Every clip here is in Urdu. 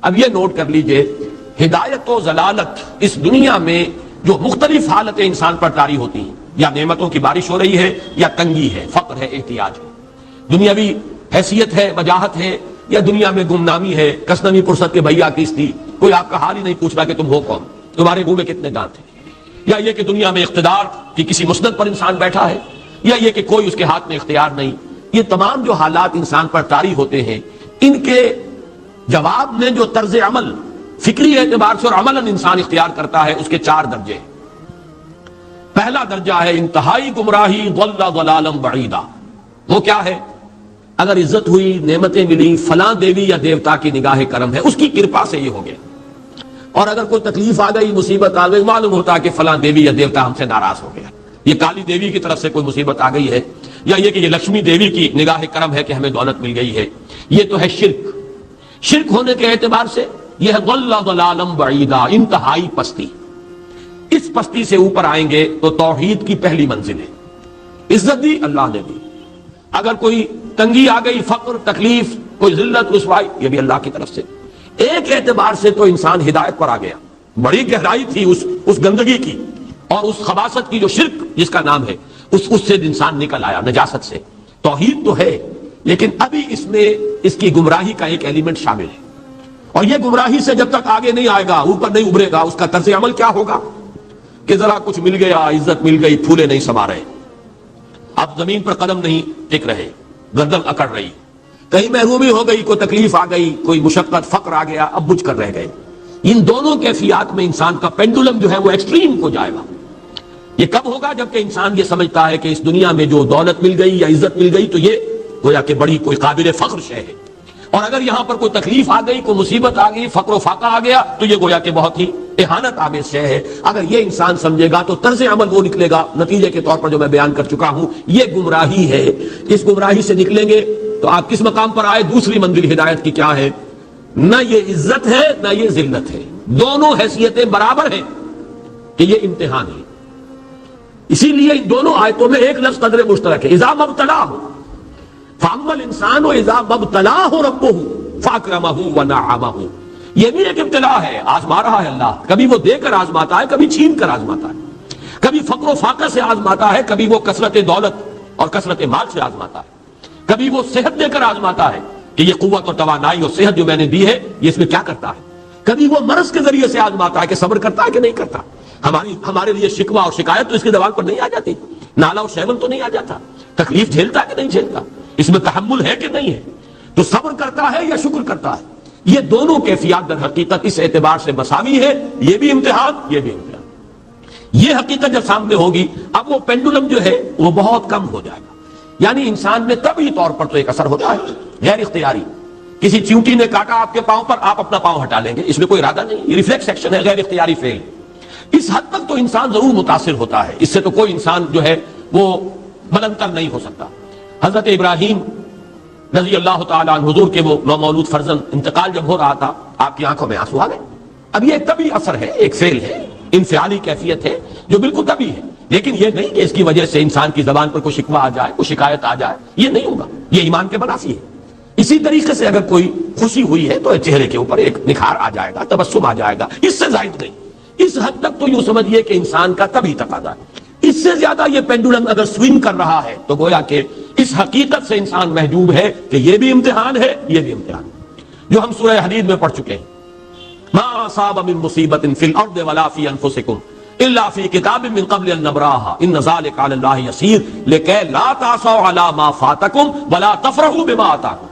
اب یہ نوٹ کر لیجئے، ہدایت و ضلالت اس دنیا میں جو مختلف حالتیں انسان پر طاری ہوتی ہیں، یا نعمتوں کی بارش ہو رہی ہے، یا تنگی ہے، فقر ہے، احتیاج ہے، دنیاوی حیثیت ہے، وجاہت ہے، یا دنیا میں گمنامی ہے، کسنمی پرست کے بھیا کس تھی، کوئی آپ کا حال ہی نہیں پوچھ رہا کہ تم ہو کون، تمہارے منہ میں کتنے دانت ہیں، یا یہ کہ دنیا میں اقتدار کی کسی مسند پر انسان بیٹھا ہے، یا یہ کہ کوئی اس کے ہاتھ میں اختیار نہیں۔ یہ تمام جو حالات انسان پر طاری ہوتے ہیں، ان کے جواب میں جو طرز عمل فکری اعتبار سے اور عملاً انسان اختیار کرتا ہے، اس کے 4 درجے ہیں۔ پہلا درجہ ہے انتہائی گمراہی، ضل ضلالا بعیدا۔ وہ کیا ہے؟ اگر عزت ہوئی، نعمتیں ملی، فلاں دیوی یا دیوتا کی نگاہ کرم ہے، اس کی کرپا سے یہ ہو گیا، اور اگر کوئی تکلیف آ گئی، مصیبت آ گئی، معلوم ہوتا ہے کہ فلاں دیوی یا دیوتا ہم سے ناراض ہو گیا، یہ کالی دیوی کی طرف سے کوئی مصیبت آ گئی ہے، یا یہ کہ یہ لکشمی دیوی کی نگاہ کرم ہے کہ ہمیں دولت مل گئی ہے۔ یہ تو ہے شرک۔ شرک ہونے کے اعتبار سے یہ ہے ضل ضلالا بعیدا، انتہائی پستی۔ اس پستی سے اوپر آئیں گے تو توحید کی پہلی منزل ہے۔ عزت دی اللہ نے دی، اگر کوئی تنگی آ گئی، فقر، تکلیف، کوئی ذلت، رسوائی، یہ بھی اللہ کی طرف سے۔ ایک اعتبار سے تو انسان ہدایت پر آ گیا، بڑی گہرائی تھی اس گندگی کی اور اس خباثت کی جو شرک جس کا نام ہے، اس سے انسان نکل آیا، نجاست سے۔ توحید تو ہے، لیکن ابھی اس میں اس کی گمراہی کا ایک ایلیمنٹ شامل ہے، اور یہ گمراہی سے جب تک آگے نہیں آئے گا، اوپر نہیں ابھرے گا، اس کا طرز عمل کیا ہوگا کہ ذرا کچھ مل گیا، عزت مل گئی، پھولے نہیں سما رہے، اب زمین پر قدم نہیں ٹک رہے، گردن اکڑ رہی، کہیں محرومی ہو گئی، کوئی تکلیف آ گئی، کوئی مشقت، فقر آ گیا، اب بجھ کر رہ گئے۔ ان دونوں کیفیات میں انسان کا پینڈولم جو ہے وہ ایکسٹریم کو جائے گا۔ یہ کب ہوگا؟ جبکہ انسان یہ سمجھتا ہے کہ اس دنیا میں جو دولت مل گئی یا عزت مل گئی تو یہ گویا کہ بڑی کوئی قابل فخر شے ہے، اور اگر یہاں پر کوئی تکلیف آ گئی، کوئی مصیبت آ گئی، فقر و فاقہ آ گیا تو یہ گویا کہ بہت ہی اہانت آمیز شے ہے۔ اگر یہ انسان سمجھے گا تو طرز عمل وہ نکلے گا نتیجے کے طور پر جو میں بیان کر چکا ہوں، یہ گمراہی ہے۔ اس گمراہی سے نکلیں گے تو آپ کس مقام پر آئے؟ دوسری منزل ہدایت کی کیا ہے؟ نہ یہ عزت ہے نہ یہ ذلت ہے، دونوں حیثیتیں برابر ہیں کہ یہ امتحان ہے۔ اسی لیے ان دونوں آیتوں میں ایک لفظ قدر مشترک ہے، اذا مبتلاہ، فاما الانسان اذا مبتلاہ ربہ فاکرمہ ونعمہ۔ یہ بھی ایک ابتلا ہے، آزما رہا ہے اللہ، کبھی وہ دے کر آزماتا ہے، کبھی چھین کر آزماتا ہے، کبھی فقر و فاقہ سے آزماتا ہے، کبھی وہ کثرت دولت اور کثرت مال سے آزماتا ہے، کبھی وہ صحت دے کر آزماتا ہے کہ یہ قوت اور توانائی اور صحت جو میں نے دی ہے یہ اس میں کیا کرتا ہے، کبھی وہ مرض کے ذریعے سے آزماتا ہے کہ صبر کرتا ہے کہ نہیں کرتا۔ ہمارے لیے شکوہ اور شکایت تو اس کی زبان پر نہیں آ جاتی، نالا اور شیون تو نہیں آ جاتا، تکلیف جھیلتا ہے کہ نہیں جھیلتا، اس میں تحمل ہے کہ نہیں ہے، تو صبر کرتا ہے یا شکر کرتا ہے۔ یہ دونوں کیفیات در حقیقت اس اعتبار سے مساوی ہے، یہ بھی امتحان، یہ بھی امتحان۔ یہ حقیقت جب سامنے ہوگی، اب وہ پینڈولم جو ہے وہ بہت کم ہو جائے گا، یعنی انسان میں طبعی طور پر تو ایک اثر ہوتا ہے غیر اختیاری، کسی چیونٹی نے کاٹا آپ کے پاؤں پر، آپ اپنا پاؤں ہٹا لیں گے، اس میں کوئی ارادہ نہیں، یہ ریفلیکس ایکشن ہے، غیر اختیاری فعل۔ اس حد تک تو انسان ضرور متاثر ہوتا ہے، اس سے تو کوئی انسان جو ہے وہ بلند تر نہیں ہو سکتا۔ حضرت ابراہیم رضی اللہ تعالیٰ عنہ، حضور کے وہ نومولود فرزند، انتقال جب ہو رہا تھا، آپ کی آنکھوں میں آنسو آ گئے۔ اب یہ ایک طبعی اثر ہے، ایک فعل ہے، انفعالی کیفیت ہے جو بالکل طبعی ہے، لیکن یہ نہیں کہ اس کی وجہ سے انسان کی زبان پر کوئی شکوہ آ جائے، کوئی شکایت آ جائے، یہ نہیں ہوگا، یہ ایمان کے منافی ہے۔ اسی طریقے سے اگر کوئی خوشی ہوئی ہے تو چہرے کے اوپر ایک نکھار آ جائے گا، تبسم آ جائے گا، اس سے زائد نہیں۔ اس حد تک تو یوں سمجھیے کہ انسان کا طبعی تقاضا ہے۔ اس سے زیادہ یہ پینڈولم اگر سوئنگ کر رہا ہے تو گویا کہ اس حقیقت سے انسان محجوب ہے کہ یہ بھی امتحان ہے، یہ بھی امتحان ہے، جو ہم سورہ حدید میں پڑھ چکے ہیں۔ ما اصاب من مصیبت فی الارض ولا فی انفسکم الا فی کتاب من قبل ان نبراها ان ذلک علی اللہ یسیر لکی لا تعصوا علی ما فاتکم ولا تفرحوا بما آتاکم۔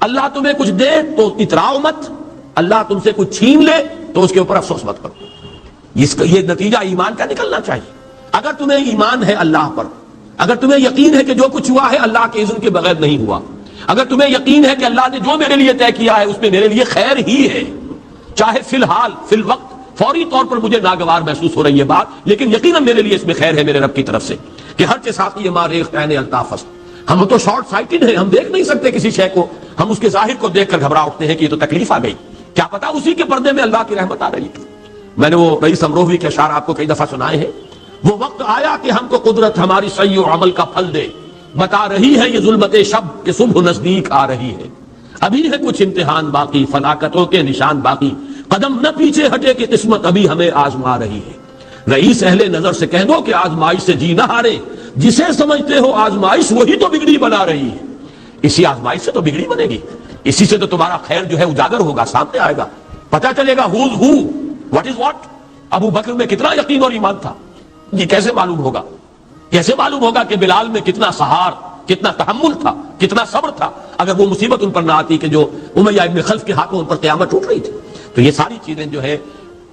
اللہ تمہیں کچھ دے تو اتراؤ مت، اللہ تم سے کچھ چھین لے تو اس کے اوپر افسوس مت کرو۔ یہ نتیجہ ایمان کا نکلنا چاہیے۔ اگر تمہیں ایمان ہے اللہ پر، اگر تمہیں یقین ہے کہ جو کچھ ہوا ہے اللہ کے اذن کے بغیر نہیں ہوا، اگر تمہیں یقین ہے کہ اللہ نے جو میرے لیے طے کیا ہے اس میں میرے لیے خیر ہی ہے، چاہے فی الحال فی الوقت فوری طور پر مجھے ناگوار محسوس ہو رہی ہے بات، لیکن یقیناً میرے لیے اس میں خیر ہے میرے رب کی طرف سے، کہ ہر کے ساتھ یہ ماریخ عین الطاف است۔ ہم تو شارٹ سائٹڈ ہیں، ہم دیکھ نہیں سکتے کسی شے کو، ہم اس کے ظاہر کو دیکھ کر گھبرا اٹھتے ہیں کہ یہ تو تکلیف آ گئی، کیا پتا اسی کے پردے میں اللہ کی رحمت آ رہی ہے۔ میں نے وہ رئیس امروہوی کے اشعار آپ کو کئی دفعہ سنائے ہیں۔ وہ وقت آیا کہ ہم کو قدرت ہماری سعی و عمل کا پھل دے، بتا رہی ہے یہ ظلمت شب کہ صبح نزدیک آ رہی ہے۔ ابھی ہے کچھ امتحان باقی، فلاکتوں کے نشان باقی، قدم نہ پیچھے ہٹے کہ قسمت ابھی ہمیں آزما رہی ہے۔ رئیس اہل نظر سے کہہ دو کہ آزمائش سے جی نہ ہارے، جسے سمجھتے ہو آزمائش وہی تو بگڑی بنا رہی ہے۔ اسی آزمائش سے تو بگڑی بنے گی، اسی سے تو تمہارا خیر جو ہے اجاگر ہوگا، سامنے آئے گا، پتہ چلے گا who's who, what is what۔ ابو بکر میں کتنا یقین اور ایمان تھا، یہ کیسے معلوم ہوگا؟ کیسے معلوم ہوگا کہ بلال میں کتنا سہار، کتنا تحمل تھا، کتنا صبر تھا، اگر وہ مصیبت ان پر نہ آتی کہ جو امیہ ابن خلف کے ہاتھوں ان پر قیامت ٹوٹ رہی تھی۔ تو یہ ساری چیزیں جو ہے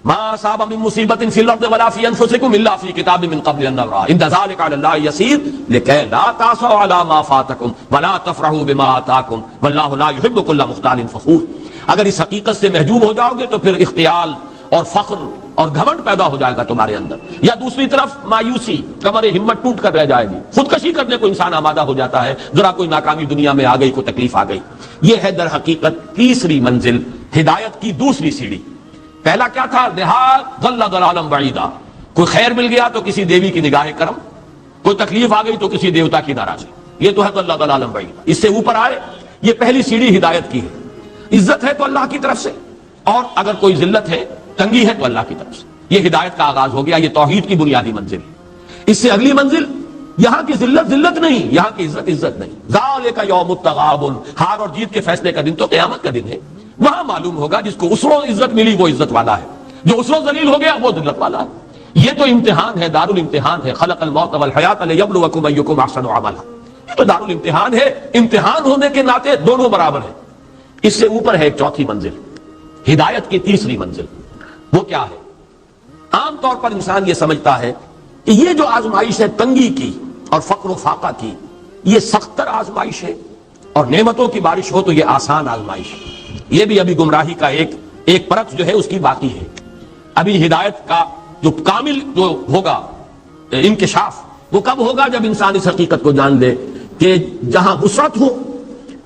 ما اصاب من مصیبت فی الارض ولا فی انفسکم الا فی کتاب من قبل ان نبرأ ان ذلک علی اللہ یسیر لکی لا تأسوا علی ما فاتکم ولا تفرحوا بما آتاکم واللہ لا یحب کل مختال فخور۔ اگر اس حقیقت سے محجوب ہو جاؤ گے تو پھر اختیال اور فخر اور گھمنڈ پیدا ہو جائے گا تمہارے اندر، یا دوسری طرف مایوسی، کمر ہمت ٹوٹ کر رہ جائے گی، خودکشی کرنے کو انسان آمادہ ہو جاتا ہے، ذرا کوئی ناکامی دنیا میں آ گئی، کوئی تکلیف آ گئی۔ یہ ہے در حقیقت تیسری منزل، ہدایت کی دوسری سیڑھی۔ پہلا کیا تھا؟ نہایت ضل ضلالا بعیدا، کوئی خیر مل گیا تو کسی دیوی کی نگاہ کرم، کوئی تکلیف آ گئی تو کسی دیوتا کی ناراضی، یہ تو ہے ضل ضلالا بعیدا۔ اس سے اوپر آئے، یہ پہلی سیڑھی ہدایت کی ہے۔ عزت ہے تو اللہ کی طرف سے، اور اگر کوئی ذلت ہے، تنگی ہے تو اللہ کی طرف سے، یہ ہدایت کا آغاز ہو گیا، یہ توحید کی بنیادی منزل ہے۔ اس سے اگلی منزل، یہاں کی ذلت ذلت نہیں، یہاں کی عزت عزت نہیں۔ ذالک یوم التغابن، ہار اور جیت کے فیصلے کا دن تو قیامت کا دن ہے۔ وہاں معلوم ہوگا جس کو اسرو عزت ملی وہ عزت والا ہے، جو اسرو ذلیل ہو گیا وہ ذلت والا ہے۔ یہ تو امتحان ہے، دار الامتحان ہے۔ خلق الموت والحیات لیبلوکم ایکم احسن عملا، یہ تو دار الامتحان ہے۔ امتحان ہونے کے ناطے دونوں برابر ہیں۔ اس سے اوپر ہے ایک چوتھی منزل، ہدایت کی تیسری منزل۔ وہ کیا ہے؟ عام طور پر انسان یہ سمجھتا ہے کہ یہ جو آزمائش ہے تنگی کی اور فقر و فاقہ کی، یہ سختر آزمائش ہے، اور نعمتوں کی بارش ہو تو یہ آسان آزمائش ہے۔ یہ بھی ابھی گمراہی کا ایک پرت جو ہے اس کی باقی ہے۔ ابھی ہدایت کا جو کامل جو ہوگا انکشاف، وہ کب ہوگا؟ جب انسان اس حقیقت کو جان لے کہ جہاں وسعت ہو،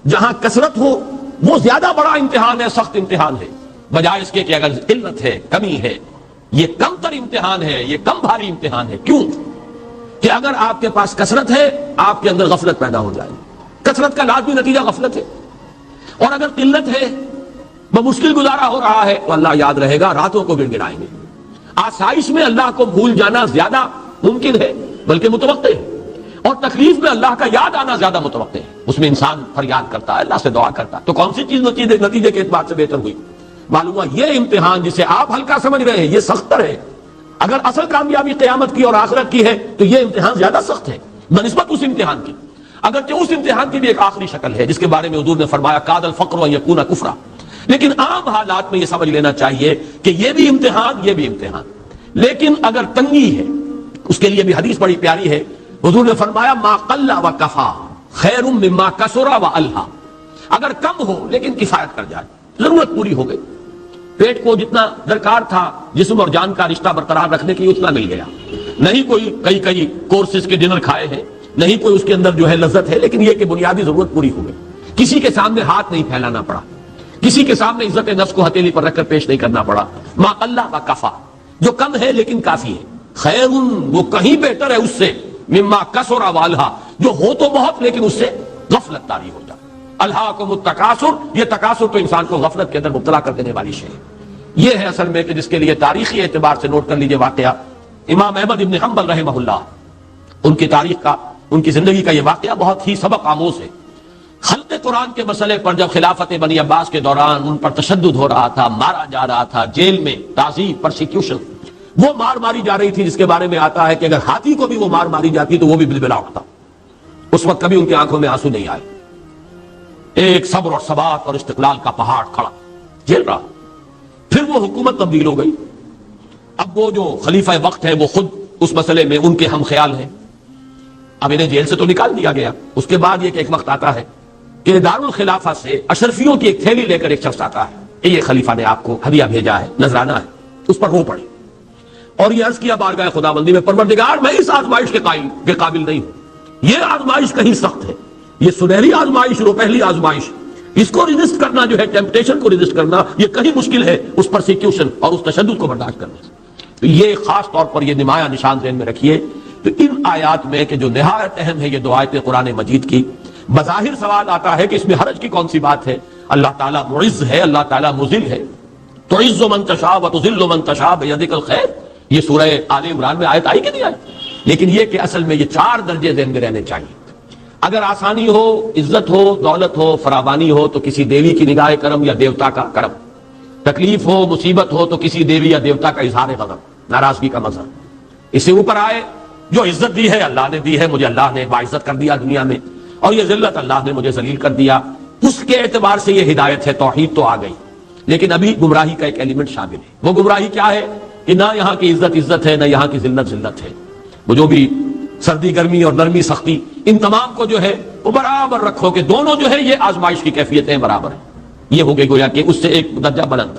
جہاں کثرت ہو، وہ زیادہ بڑا امتحان ہے، سخت امتحان ہے، بجائے اس کے کہ اگر قلت ہے، کمی ہے، یہ کم تر امتحان ہے، یہ کم بھاری امتحان ہے۔ کیوں؟ کہ اگر آپ کے پاس کثرت ہے، آپ کے اندر غفلت پیدا ہو جائے گی، کثرت کا لازمی نتیجہ غفلت ہے، اور اگر قلت ہے، بمشکل گزارا ہو رہا ہے، تو اللہ یاد رہے گا، راتوں کو گڑ گڑائیں گے۔ آسائش میں اللہ کو بھول جانا زیادہ ممکن ہے، بلکہ متوقع ہے، اور تکلیف میں اللہ کا یاد آنا زیادہ متوقع ہے۔ اس میں انسان فریاد کرتا ہے، اللہ سے دعا کرتا ہے، تو کون سی چیز نتیجے کے اعتبار سے بہتر ہوئی؟ معلوم ہوا یہ امتحان جسے آپ ہلکا سمجھ رہے ہیں یہ سختر ہے۔ اگر اصل کامیابی قیامت کی اور آخرت کی ہے تو یہ امتحان زیادہ سخت ہے بنسبت اس امتحان کی، اگرچہ اس امتحان کی بھی ایک آخری شکل ہے جس کے بارے میں حضور نے فرمایا کاد الفقر ان یکون کفرا۔ لیکن عام حالات میں یہ سمجھ لینا چاہیے کہ یہ بھی امتحان، یہ بھی امتحان۔ لیکن اگر تنگی ہے، اس کے لیے بھی حدیث بڑی پیاری ہے، حضور نے فرمایا ما قل و کفا خیر مما کثر و الہا، اگر کم ہو لیکن کفایت کر جائے، ضرورت پوری ہو گئی، پیٹ کو جتنا درکار تھا جسم اور جان کا رشتہ برقرار رکھنے کے لیے اتنا مل گیا، نہیں کوئی کئی کورسز کے ڈنر کھائے ہیں، نہیں کوئی اس کے اندر جو ہے لذت ہے، لیکن یہ کہ بنیادی ضرورت پوری ہو گئی، کسی کے سامنے ہاتھ نہیں پھیلانا پڑا، کسی کے سامنے عزت نفس کو ہتھیلی پر رکھ کر پیش نہیں کرنا پڑا۔ ما اللہ و کفا، جو کم ہے لیکن کافی ہے، خیر وہ کہیں بہتر ہے اس سے، مما کثر والہا، جو ہو تو بہت لیکن اس سے غفلت طاری ہو جائے۔ الہاکم التکاثر، یہ تکاثر تو انسان کو غفلت کے اندر مبتلا کر دینے والی شے ہے۔ یہ ہے اصل میں کہ جس کے لیے تاریخی اعتبار سے نوٹ کر لیجئے واقعہ امام احمد ابن حنبل رحمہ اللہ، ان کی تاریخ کا، ان کی زندگی کا یہ واقعہ بہت ہی سبق آموز ہے۔ خلق قرآن کے مسئلے پر جب خلافت بنی عباس کے دوران ان پر تشدد ہو رہا تھا، مارا جا رہا تھا، جیل میں تعذیب، پرسیکیوشن، وہ مار ماری جا رہی تھی جس کے بارے میں آتا ہے کہ اگر ہاتھی کو بھی وہ مار ماری جاتی تو وہ بھی بلبلا اٹھتا۔ اس وقت کبھی ان کی آنکھوں میں آنسو نہیں آئے، ایک صبر اور ثبات اور استقلال کا پہاڑ کھڑا جھیل رہا۔ پھر وہ حکومت تبدیل ہو گئی، اب وہ جو خلیفہ وقت ہے وہ خود اس مسئلے میں ان کے ہم خیال ہیں، اب انہیں جیل سے تو نکال دیا گیا۔ اس کے بعد یہ کہ ایک وقت آتا ہے کہ دارالخلافہ سے اشرفیوں کی ایک تھیلی لے کر ایک شخص آتا ہے کہ یہ خلیفہ نے آپ کو ہدیہ بھیجا ہے، نذرانہ ہے، اس پر رو پڑے اور یہ عرض کیا بارگاہ خداوندی میں، پروردگار میں اس آزمائش کے قابل نہیں ہوں، یہ آزمائش کہیں سخت ہے، یہ سنہری آزمائش، رو پہلی آزمائش، اس کو ریزسٹ کرنا جو ہے، ٹیمپٹیشن کو ریزسٹ کرنا، یہ کہیں مشکل ہے اس پرسیکیوشن اور اس تشدد کو برداشت کرنے سے۔ تو یہ خاص طور پر یہ نمایاں نشان ذہن میں رکھیے۔ تو ان آیات میں کہ جو نہایت اہم ہے یہ دو آیتیں قرآن مجید کی، بظاہر سوال آتا ہے کہ اس میں حرج کی کون سی بات ہے، اللہ تعالیٰ معز ہے، اللہ تعالیٰ مذل ہے. تعز من تشاء وتذل من تشاء بیدک الخیر، یہ سورہ آل عمران میں آیت آئی کہ نہیں آئی؟ لیکن یہ کہ اصل میں یہ 4 درجے ذہن میں رہنے چاہیے. اگر آسانی ہو، عزت ہو، دولت ہو، فراوانی ہو تو کسی دیوی کی نگاہ کرم یا دیوتا کا کرم. تکلیف ہو، مصیبت ہو تو کسی دیوی یا دیوتا کا اظہار غضب، ناراضگی کا مظہر. اس سے اوپر آئے جو عزت دی ہے اللہ نے دی ہے، مجھے اللہ نے باعزت کر دیا دنیا میں، اور یہ ذلت اللہ نے مجھے ذلیل کر دیا. اس کے اعتبار سے یہ ہدایت ہے، توحید تو آ گئی، لیکن ابھی گمراہی کا ایک ایلیمنٹ شامل ہے. وہ گمراہی کیا ہے کہ نہ یہاں کی عزت ہے، نہ یہاں کی ذلت ہے. وہ جو بھی سردی گرمی اور نرمی سختی، ان تمام کو جو ہے وہ برابر رکھو کہ دونوں جو ہے یہ آزمائش کی کیفیتیں برابر ہیں. یہ ہو گئی گویا کہ اس سے ایک درجہ بلند.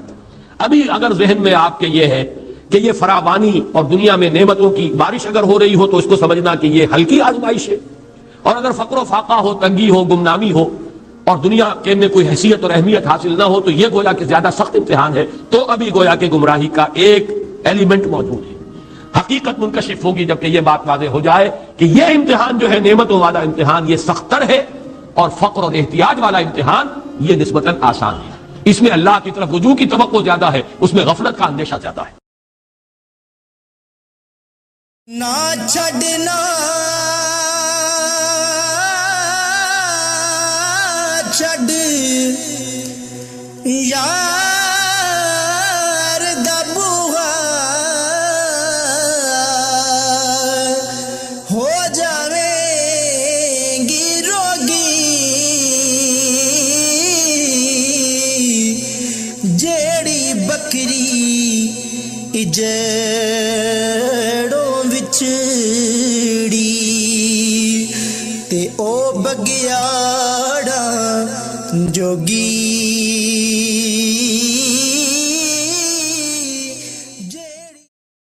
ابھی اگر ذہن میں آپ کے یہ ہے کہ یہ فراوانی اور دنیا میں نعمتوں کی بارش اگر ہو رہی ہو تو اس کو سمجھنا کہ یہ ہلکی آزمائش ہے، اور اگر فقر و فاقہ ہو، تنگی ہو، گمنامی ہو، اور دنیا کے میں کوئی حیثیت اور اہمیت حاصل نہ ہو تو یہ گویا کہ زیادہ سخت امتحان ہے. تو ابھی گویا کہ گمراہی کا ایک ایلیمنٹ موجود ہے. حقیقت منکشف ہوگی جبکہ یہ بات واضح ہو جائے کہ یہ امتحان جو ہے نعمتوں والا امتحان یہ سخت تر ہے، اور فقر اور احتیاج والا امتحان یہ نسبتاً آسان ہے. اس میں اللہ کی طرف رجوع کی توقع زیادہ ہے، اس میں غفلت کا اندیشہ زیادہ ہے. نہ چھڈنا چھڈ یار دا بوہا، ہو جاویں گی روگی جیڑی بکری جڑوں وچڑی تے او بگیاڑا جوگی